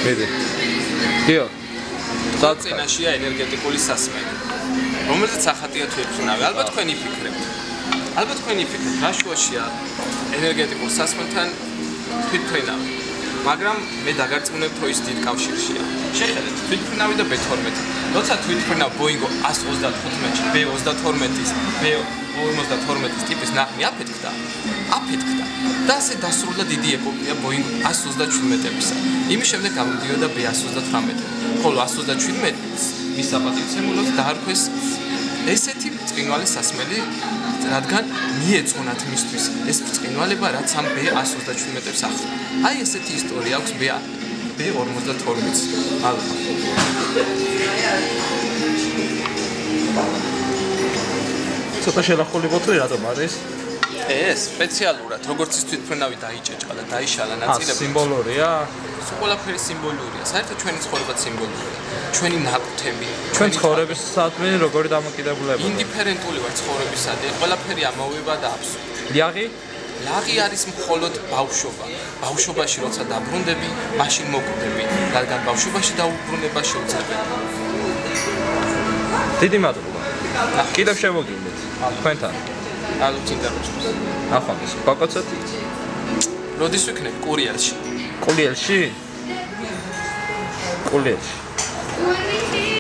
მიდი. დიო. წინაშია ენერგეტიკული სასმელი. რომელზეც ახატია თვითმფრინავი. ალბათ თქვენ იფიქრებთ. რა შუაშია ენერგეტიკულ სასმელთან თვითმფრინავი. მაგრამ მე დაგარწმუნებ, რომ ის დიდ კავშირშია. შეხედეთ, თვითმფრინავი და B12. როცა თვითმფრინავ Boeing 135-ში, B32-ის, B52-ის ტიპის ნაღმი აფეთქდა. და ასე დასრულდა დიდი ეპოქა Boeing 137-ისა. იმის შემდეგ გამოდიოდა B138. ხოლო 137-ის მის საპატივცემულოდ დაარქვეს ესეთი ბრწყინვალე სასმელი, რადგან მიეწონათ მისთვის ეს ბრწყინვალება, რაც ამ B137-ებს ახლდა. აი ესეთი ისტორია აქვს B52-ს. ალბათ. ცოტა შელახული ბოთლი რატომ არის? ეს სპეციალურად, როგორც ის თვითმფრინავი დაიჭეჭყა და დაიშალა ნაწილები. სიმბოლურია? ყველაფერი სიმბოლურია. საერთოდ ჩვენი ცხოვრება სიმბოლურია. ჩვენი ნაკვთები, ჩვენ ცხოვრების საათმე როგორი დამოკიდებულებაა? ინდიფერენტული ვარ ცხოვრებისადმი. ყველაფერი ამოვება და აბსურდი. ლაღი არის მხოლოდ ბავშვობა. ბავშვობაში როცა დაბრუნდები, მაშინ მოკვდები, რადგან ბავშვობაში დაუბრუნება შეუძლებელი. დიდი მადლობა. კიდევ შემოგივლით თქვენთან. ალბათ ინტერვიუს. ახლა გაკოცეთ? როდის ვიქნებ კურიელში?